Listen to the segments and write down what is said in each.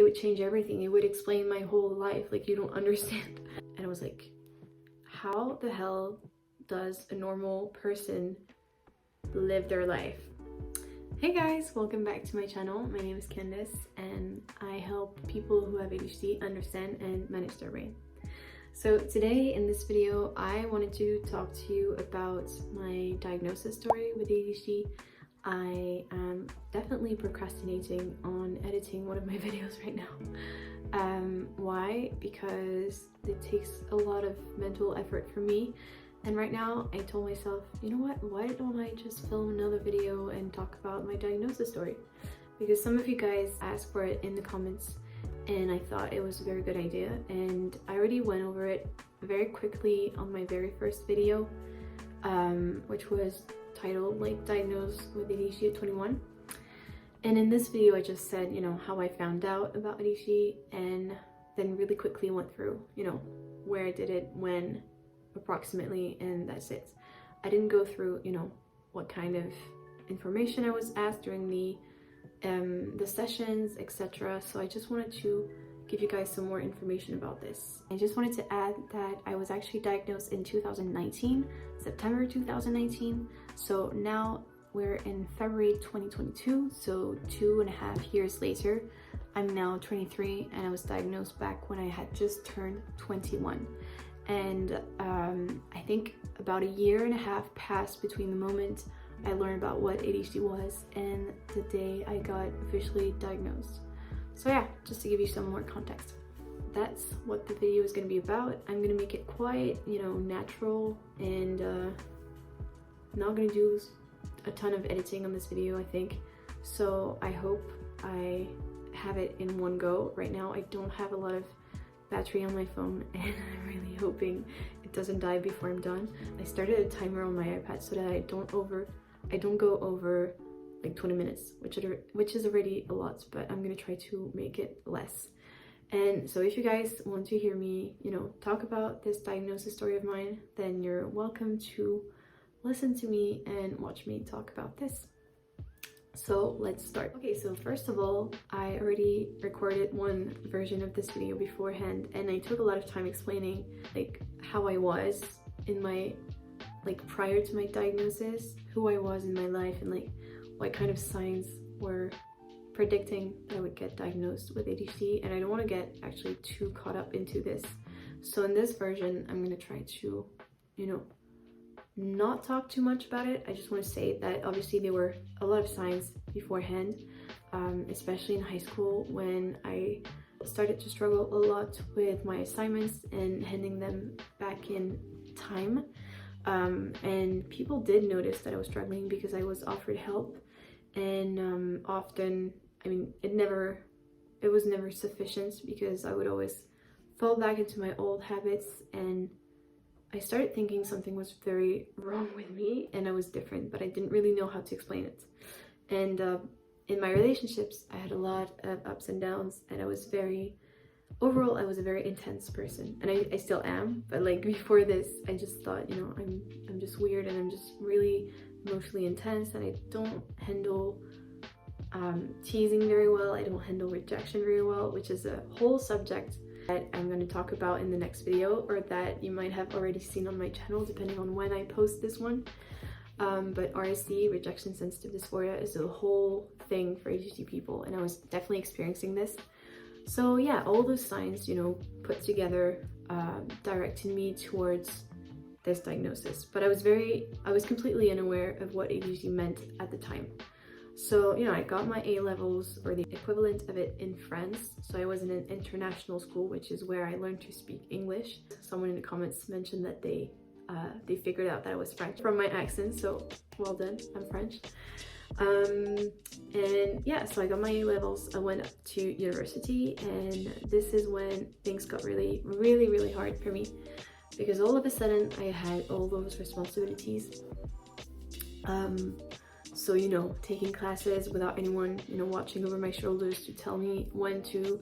would change everything. It would explain my whole life. Like, you don't understand. And I was like, how the hell does a normal person live their life? Hey guys, welcome back to my channel. My name is Candice and I help people who have ADHD understand and manage their brain. So today in this video, I wanted to talk to you about my diagnosis story with ADHD. I am definitely procrastinating on editing one of my videos right now. Why? Because it takes a lot of mental effort for me. And right now I told myself, you know what, why don't I just film another video and talk about my diagnosis story? Because some of you guys asked for it in the comments and I thought it was a very good idea, and I already went over it very quickly on my very first video, which was titled like diagnosed with ADHD at 21. And in this video I just said, you know, how I found out about ADHD, and then really quickly went through, you know, where I did it, when, approximately, and that's it. I didn't go through, you know, what kind of information I was asked during the sessions, etc. So I just wanted to give you guys some more information about this. I just wanted to add that I was actually diagnosed in 2019, September 2019. So now we're in February 2022, so 2.5 years later. I'm now 23 and I was diagnosed back when I had just turned 21. And I think about 1.5 years passed between the moment I learned about what ADHD was and the day I got officially diagnosed. So yeah, just to give you some more context. That's what the video is going to be about. I'm going to make it quite, you know, natural, and not going to do a ton of editing on this video, I think. So I hope I have it in one go. Right now I don't have a lot of battery on my phone and I'm really hoping it doesn't die before I'm done. I started a timer on my iPad so that I don't go over like 20 minutes, which is already a lot, but I'm gonna try to make it less. And so if you guys want to hear me, you know, talk about this diagnosis story of mine, then you're welcome to listen to me and watch me talk about this. So let's start. Okay, so first of all, I already recorded one version of this video beforehand, and I took a lot of time explaining like how I was in my, like prior to my diagnosis, who I was in my life, and like what kind of signs were predicting that I would get diagnosed with ADHD. And I don't want to get actually too caught up into this. So in this version, I'm going to try to, you know, not talk too much about it. I just want to say that obviously there were a lot of signs beforehand, especially in high school when I started to struggle a lot with my assignments and handing them back in time. And people did notice that I was struggling because I was offered help, and often, I mean, it was never sufficient because I would always fall back into my old habits, and I started thinking something was very wrong with me and I was different, but I didn't really know how to explain it. And in my relationships, I had a lot of ups and downs, and overall, I was a very intense person, and I still am, but like before this, I just thought, you know, I'm just weird and I'm just really emotionally intense, and I don't handle teasing very well. I don't handle rejection very well, which is a whole subject that I'm going to talk about in the next video, or that you might have already seen on my channel depending on when I post this one. But RSD, rejection sensitive dysphoria, is a whole thing for ADHD people, and I was definitely experiencing this. So yeah, all those signs, you know, put together directed me towards this diagnosis. But I was completely unaware of what ADHD meant at the time. So, you know, I got my A levels, or the equivalent of it, in France. So I was in an international school, which is where I learned to speak English. Someone in the comments mentioned that they figured out that I was French from my accent, so well done, I'm French. And yeah, so I got my A levels, I went up to university, and this is when things got really, really, really hard for me, because all of a sudden I had all those responsibilities. So, you know, taking classes without anyone, you know, watching over my shoulders to tell me when to,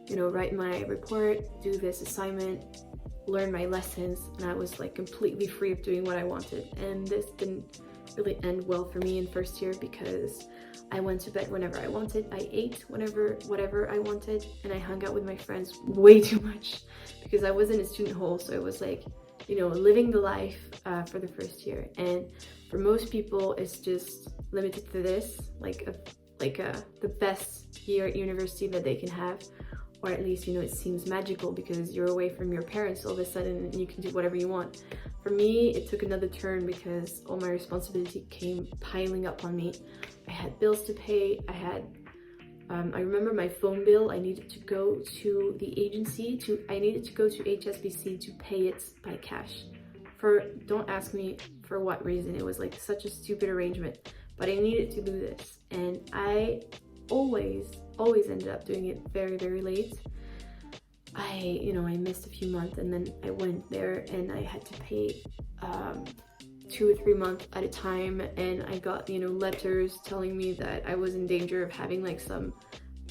you know, write my report, do this assignment, learn my lessons, and I was like completely free of doing what I wanted. And this didn't really end well for me in first year because I went to bed whenever I wanted, I ate whatever I wanted, and I hung out with my friends way too much because I was in a student hall, so it was like, you know, living the life for the first year. And for most people, it's just limited to this, the best year at university that they can have, or at least, you know, it seems magical because you're away from your parents all of a sudden and you can do whatever you want. For me, it took another turn because all my responsibility came piling up on me. I had bills to pay. I remember my phone bill. I needed to go to the agency I needed to go to HSBC to pay it by cash. Don't ask me for what reason. It was like such a stupid arrangement, but I needed to do this, and I always ended up doing it very, very late. I missed a few months, and then I went there and I had to pay 2 or 3 months at a time, and I got, you know, letters telling me that I was in danger of having like some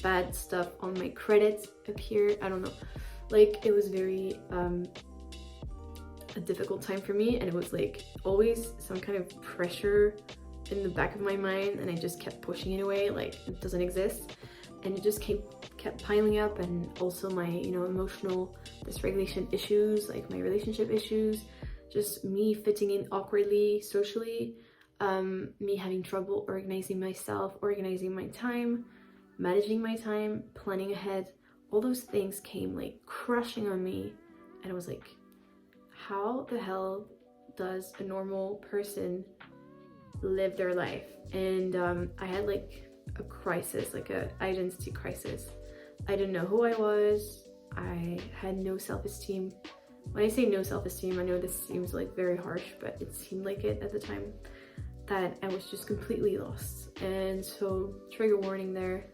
bad stuff on my credit appear. I don't know, like it was very a difficult time for me, and it was like always some kind of pressure in the back of my mind, and I just kept pushing it away like it doesn't exist, and it just kept piling up. And also my, you know, emotional dysregulation issues, like my relationship issues, just me fitting in awkwardly socially, me having trouble organizing myself, organizing my time, managing my time, planning ahead. All those things came like crushing on me, and I was like, how the hell does a normal person live their life? And I had like a crisis, like an identity crisis. I didn't know who I was. I had no self-esteem. When I say no self-esteem, I know this seems like very harsh, but it seemed like it at the time, that I was just completely lost. And so, trigger warning there.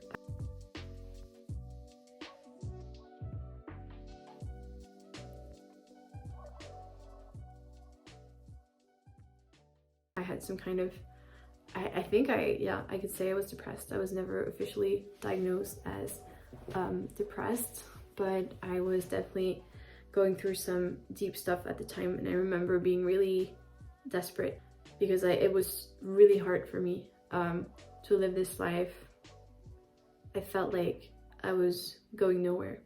I had some kind of, I think I could say I was depressed. I was never officially diagnosed as depressed, but I was definitely going through some deep stuff at the time, and I remember being really desperate because it was really hard for me to live this life. I felt like I was going nowhere.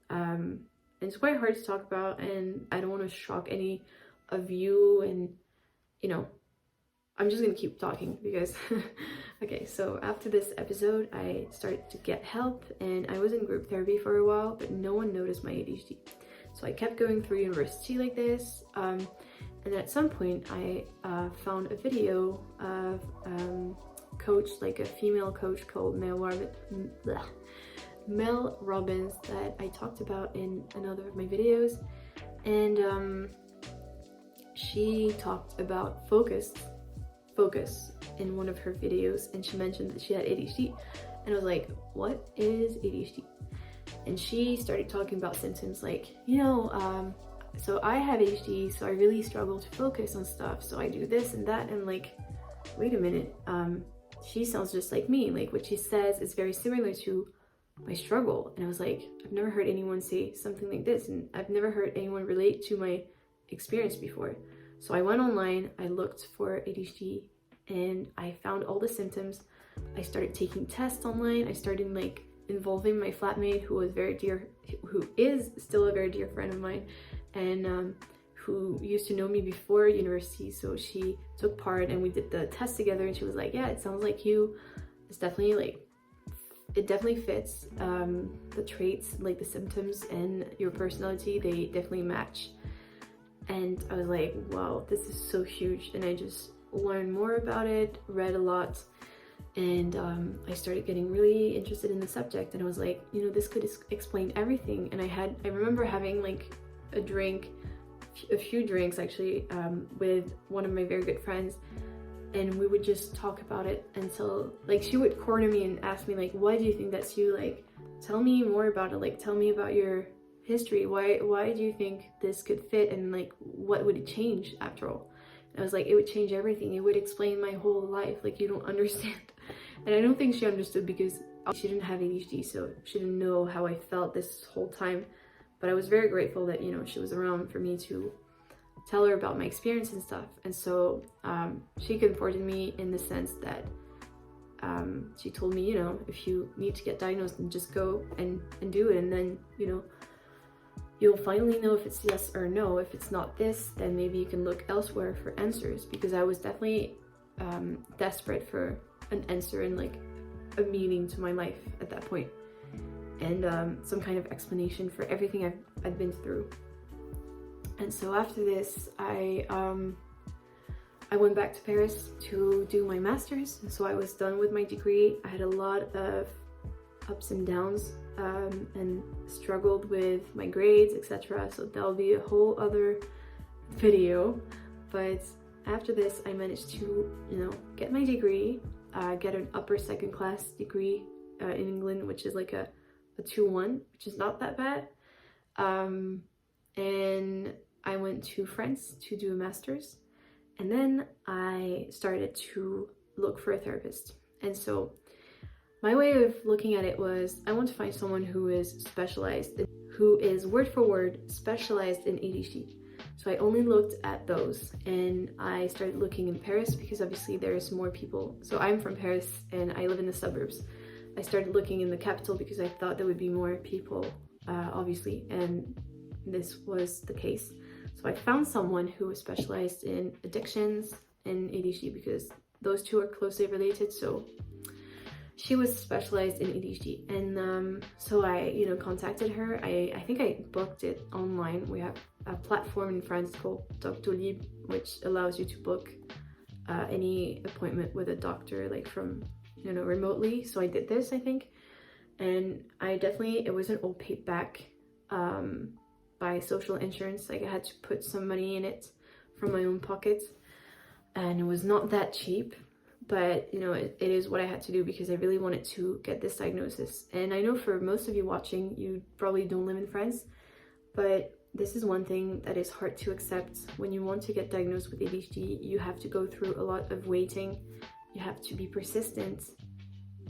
And it's quite hard to talk about, and I don't want to shock any of you, and you know, I'm just gonna keep talking because okay, so after this episode I started to get help, and I was in group therapy for a while, but no one noticed my ADHD. So I kept going through university like this, and then at some point I found a video of coach, like a female coach called Mel Robbins, that I talked about in another of my videos, and she talked about focus in one of her videos, and she mentioned that she had ADHD, and I was like, what is ADHD? And she started talking about symptoms like, you know, so I have ADHD, so I really struggle to focus on stuff, so I do this and that, and like, wait a minute, she sounds just like me. Like what she says is very similar to my struggle. And I was like, I've never heard anyone say something like this, and I've never heard anyone relate to my experience before. So I went online, I looked for ADHD, and I found all the symptoms. I started taking tests online. I started like involving my flatmate, who is still a very dear friend of mine, and who used to know me before university. So she took part, and we did the test together, and she was like, yeah, it sounds like you. It's definitely like, it definitely fits. The traits, like the symptoms and your personality, they definitely match. And I was like, wow, this is so huge. And I just learned more about it, read a lot, and I started getting really interested in the subject. And I was like, you know, this could explain everything. And I remember having like a few drinks actually, with one of my very good friends, and we would just talk about it until like she would corner me and ask me like, why do you think that's you? Like, tell me more about it. Like, tell me about your history. Why do you think this could fit, and like what would it change after all? And I was like, it would change everything. It would explain my whole life. Like, you don't understand. And I don't think she understood because she didn't have ADHD, so she didn't know how I felt this whole time. But I was very grateful that, you know, she was around for me to tell her about my experience and stuff. And so she comforted me in the sense that she told me, you know, if you need to get diagnosed, then just go and do it, and then, you know, you'll finally know if it's yes or no. If it's not this, then maybe you can look elsewhere for answers, because I was definitely desperate for an answer and like a meaning to my life at that point, and some kind of explanation for everything I've been through. And so after this, I went back to Paris to do my master's. So I was done with my degree. I had a lot of ups and downs and struggled with my grades, etc. So that'll be a whole other video. But after this, I managed to, you know, get my degree, get an upper second class degree in England, which is like a 2-1, which is not that bad. And I went to France to do a master's. And then I started to look for a therapist. And so my way of looking at it was, I want to find someone who is specialized, who is word for word specialized in ADHD. So I only looked at those, and I started looking in Paris because obviously there's more people. So I'm from Paris and I live in the suburbs. I started looking in the capital because I thought there would be more people, obviously, and this was the case. So I found someone who was specialized in addictions and ADHD because those two are closely related. So she was specialized in ADHD, and so I, you know, contacted her. I think I booked it online. We have a platform in France called Doctolib, which allows you to book any appointment with a doctor, like from, you know, remotely. So I did this, I think, and it wasn't all paid back by social insurance. Like I had to put some money in it from my own pocket, and it was not that cheap, but you know, it is what I had to do because I really wanted to get this diagnosis. And I know for most of you watching, you probably don't live in France, but this is one thing that is hard to accept. When you want to get diagnosed with ADHD, you have to go through a lot of waiting, you have to be persistent,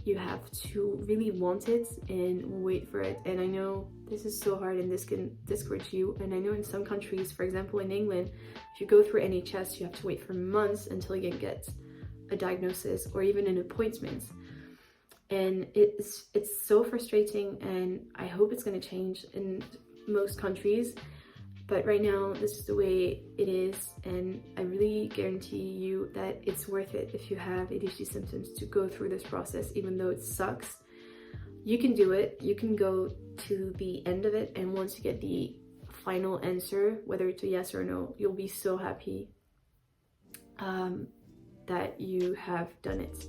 you have to really want it and wait for it. And I know this is so hard and this can discourage you. And I know in some countries, for example in England, if you go through NHS, you have to wait for months until you can get a diagnosis or even an appointment. And it's so frustrating, and I hope it's going to change in most countries. But right now, this is the way it is, and I really guarantee you that it's worth it if you have ADHD symptoms to go through this process, even though it sucks. You can do it. You can go to the end of it, and once you get the final answer, whether it's a yes or no, you'll be so happy that you have done it.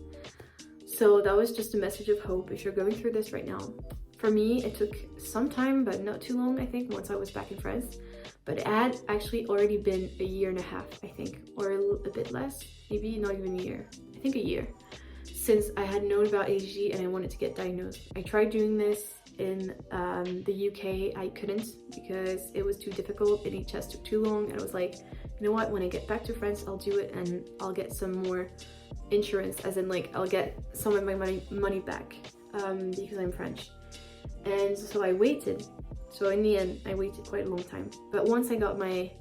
So that was just a message of hope if you're going through this right now. For me, it took some time, but not too long, I think, once I was back in France. But it had actually already been 1.5 years, I think, or a bit less, maybe not even a year. I think a year since I had known about ADHD and I wanted to get diagnosed. I tried doing this in the UK. I couldn't because it was too difficult. NHS took too long, and I was like, you know what, when I get back to France, I'll do it and I'll get some more insurance, as in like I'll get some of my money back because I'm French. And so I waited. So in the end, I waited quite a long time. But once I got my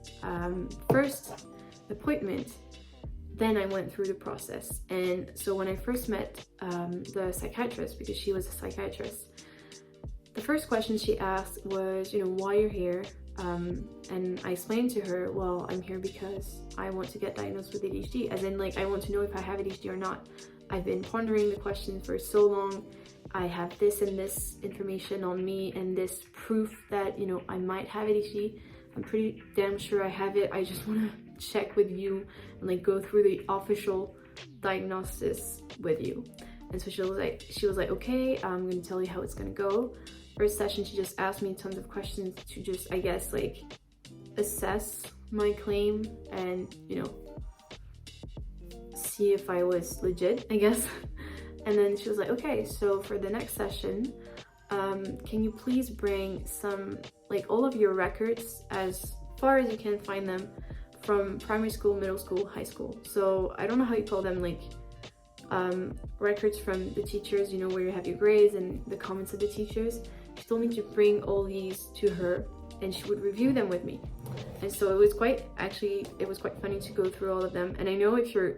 first appointment, then I went through the process. And so when I first met the psychiatrist, because she was a psychiatrist, the first question she asked was, you know, why you're here. And I explained to her, well, I'm here because I want to get diagnosed with ADHD, as in like I want to know if I have ADHD or not. I've been pondering the question for so long. I have this and this information on me and this proof that, you know, I might have ADHD. I'm pretty damn sure I have it. I just want to check with you and like go through the official diagnosis with you. And so she was like, okay, I'm gonna tell you how it's gonna go. First session, she just asked me tons of questions to just, I guess, like assess my claim and, you know, see if I was legit, I guess. And then she was like, okay, so for the next session, can you please bring some, like all of your records as far as you can find them from primary school, middle school, high school. So I don't know how you call them, like records from the teachers, you know, where you have your grades and the comments of the teachers. She told me to bring all these to her and she would review them with me. And so it was quite funny to go through all of them. And I know if you're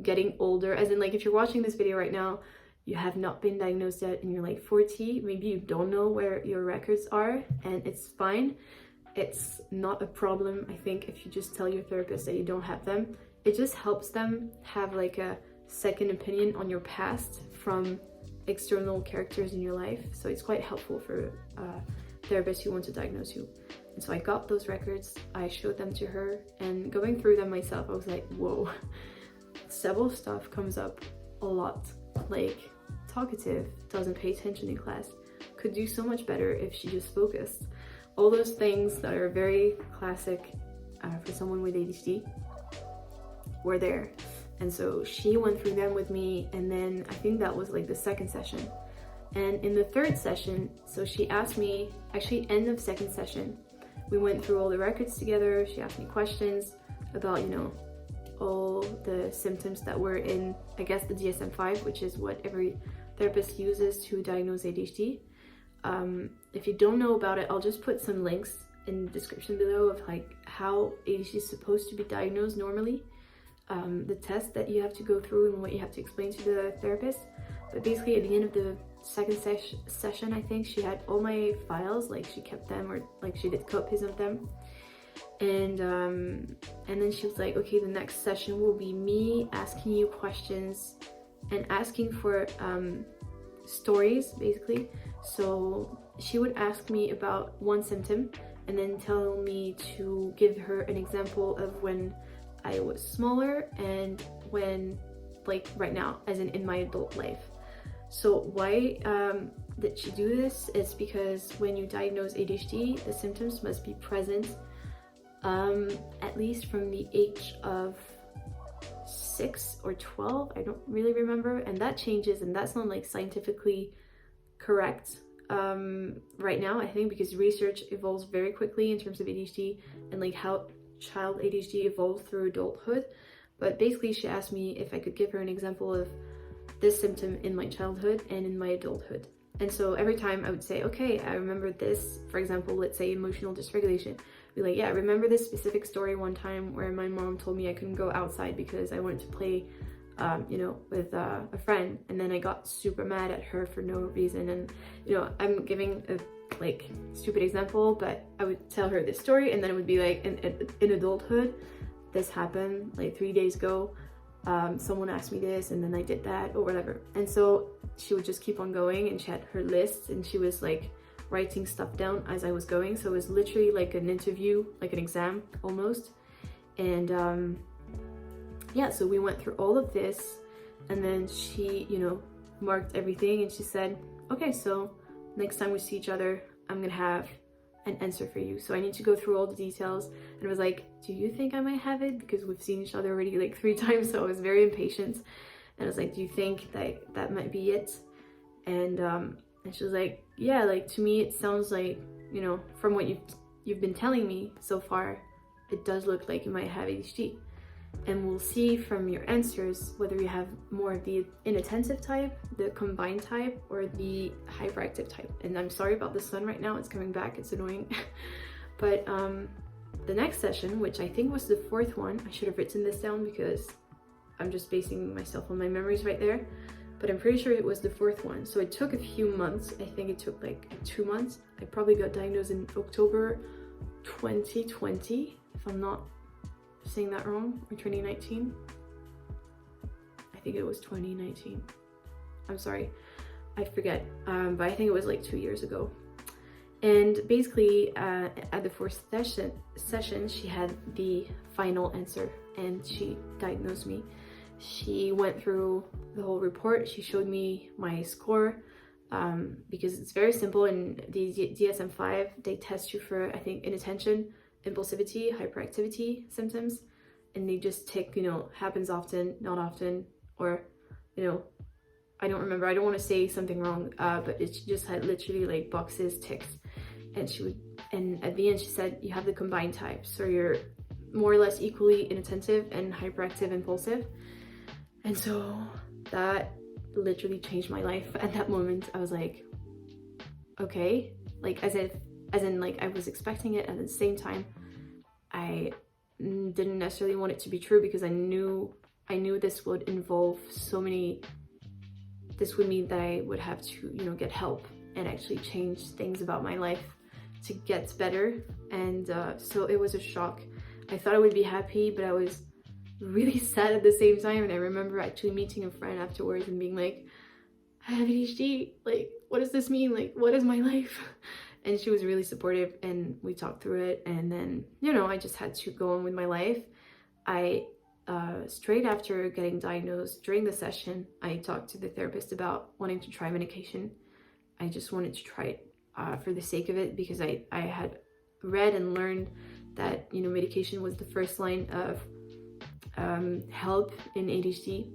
getting older, as in like if you're watching this video right now, you have not been diagnosed yet and you're like 40, maybe you don't know where your records are, and it's fine. It's not a problem, I think, if you just tell your therapist that you don't have them. It just helps them have like a second opinion on your past from external characters in your life. So it's quite helpful for therapists who want to diagnose you. And so I got those records, I showed them to her, and going through them myself, I was like, whoa, several stuff comes up a lot. Like, talkative, doesn't pay attention in class, could do so much better if she just focused. All those things that are very classic for someone with ADHD were there. And so she went through them with me, and then I think that was like the second session. And in the third session, so she asked me, actually end of second session, we went through all the records together. She asked me questions about, you know, all the symptoms that were in, I guess, the DSM-5, which is what every therapist uses to diagnose ADHD. If you don't know about it, I'll just put some links in the description below of like how ADHD is supposed to be diagnosed normally, the test that you have to go through and what you have to explain to the therapist. But basically at the end of the second session, I think she had all my files, like she kept them, or like she did copies of them. And then she was like, okay, the next session will be me asking you questions and asking for stories, basically. So she would ask me about one symptom and then tell me to give her an example of when I was smaller and when, like right now, as in my adult life. So why did she do this? It's because when you diagnose ADHD, the symptoms must be present at least from the age of 6 or 12, I don't really remember, and that changes, and that's not like scientifically correct right now, I think, because research evolves very quickly in terms of ADHD and like how child ADHD evolves through adulthood. But basically she asked me if I could give her an example of this symptom in my childhood and in my adulthood. And so every time I would say, okay, I remember this, for example, let's say emotional dysregulation. Be like, yeah, I remember this specific story one time where my mom told me I couldn't go outside because I wanted to play, you know, with a friend, and then I got super mad at her for no reason. And, you know, I'm giving a like stupid example, but I would tell her this story, and then it would be like, in adulthood, this happened like 3 days ago. Someone asked me this, and then I did that, or whatever. And so she would just keep on going, and she had her list, and she was like writing stuff down as I was going. So it was literally like an interview, like an exam almost. And yeah, so we went through all of this, and then she, you know, marked everything, and she said, okay, so next time we see each other, I'm gonna have an answer for you. So I need to go through all the details. And I was like, do you think I might have it? Because we've seen each other already like 3 times, so I was very impatient. And I was like, do you think that might be it? And she was like, yeah, like to me it sounds like, you know, from what you've been telling me so far, it does look like you might have ADHD. And we'll see from your answers whether you have more of the inattentive type, the combined type, or the hyperactive type. And I'm sorry about the sun right now, it's coming back, it's annoying. But the next session, which I think was the 4th one, I should have written this down because I'm just basing myself on my memories right there, but I'm pretty sure it was the 4th one. So it took a few months. I think it took like 2 months. I probably got diagnosed in October 2020, if I'm not saying that wrong, or 2019. I think it was 2019. I'm sorry, I forget, but I think it was like 2 years ago. And basically at the 4th session, she had the final answer, and she diagnosed me. She went through the whole report. She showed me my score, because it's very simple. In the DSM-5, they test you for, I think, inattention, impulsivity, hyperactivity symptoms, and they just tick, you know, happens often, not often, or, you know, I don't remember, I don't want to say something wrong, but it just had literally like boxes, ticks. And at the end she said, you have the combined type, so you're more or less equally inattentive and hyperactive impulsive. And so that literally changed my life. At that moment I was like, okay, like as in like I was expecting it, at the same time I didn't necessarily want it to be true because I knew this would involve so many, this would mean that I would have to, you know, get help and actually change things about my life to get better. And so it was a shock. I thought I would be happy, but I was really sad at the same time. And I remember actually meeting a friend afterwards and being like, I have ADHD, like, what does this mean? Like, what is my life? And she was really supportive and we talked through it. And then, you know, I just had to go on with my life. I straight after getting diagnosed, during the session, I talked to the therapist about wanting to try medication. I just wanted to try it for the sake of it, because I had read and learned that, you know, medication was the first line of help in ADHD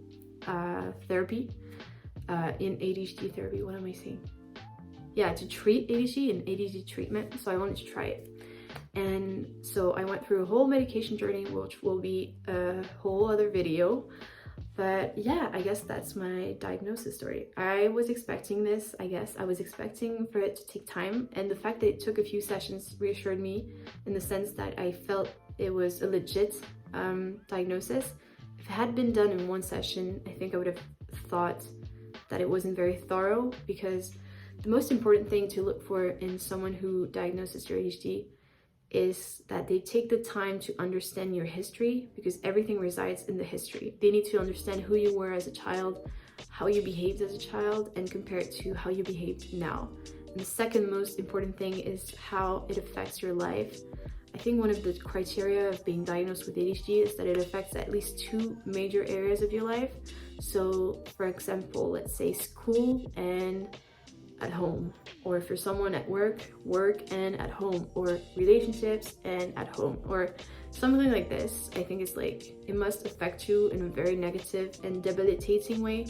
therapy. In ADHD therapy, what am I saying? Yeah, to treat ADHD and ADHD treatment. So I wanted to try it. And so I went through a whole medication journey, which will be a whole other video. But yeah, I guess that's my diagnosis story. I was expecting this, I guess. I was expecting for it to take time. And the fact that it took a few sessions reassured me, in the sense that I felt it was a legit diagnosis. If it had been done in one session, I think I would have thought that it wasn't very thorough, because the most important thing to look for in someone who diagnoses your ADHD is that they take the time to understand your history, because everything resides in the history. They need to understand who you were as a child, how you behaved as a child, and compare it to how you behaved now. And the second most important thing is how it affects your life. I think one of the criteria of being diagnosed with ADHD is that it affects at least 2 major areas of your life. So for example, let's say school and at home, or for someone at work and at home, or relationships and at home, or something like this. I think it's like, it must affect you in a very negative and debilitating way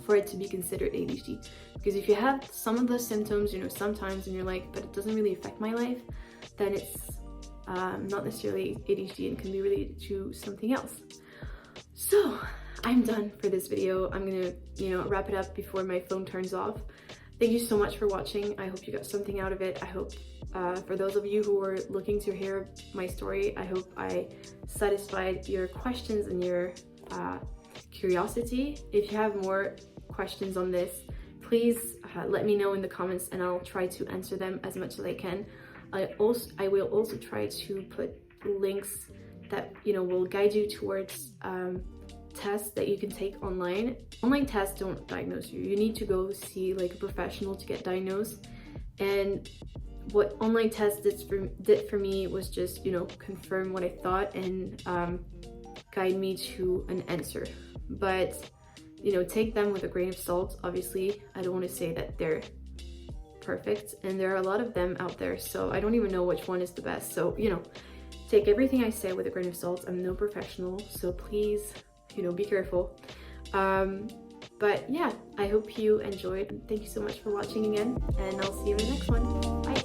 for it to be considered ADHD. Because if you have some of those symptoms, you know, sometimes, and you're like, but it doesn't really affect my life, then it's not necessarily ADHD and can be related to something else. So I'm done for this video. I'm gonna, you know, wrap it up before my phone turns off. Thank you so much for watching. I hope you got something out of it. I hope for those of you who are looking to hear my story, I hope I satisfied your questions and your curiosity. If you have more questions on this, please let me know in the comments and I'll try to answer them as much as I can. I will also try to put links that, you know, will guide you towards tests that you can take online. Online tests don't diagnose you. You need to go see like a professional to get diagnosed. And what online tests did for me was just, you know, confirm what I thought and guide me to an answer. But, you know, take them with a grain of salt. Obviously, I don't want to say that they're perfect, and there are a lot of them out there, so I don't even know which one is the best. So, you know, take everything I say with a grain of salt. I'm no professional, so please, you know, be careful. But yeah, I hope you enjoyed. Thank you so much for watching again, and I'll see you in the next one. Bye.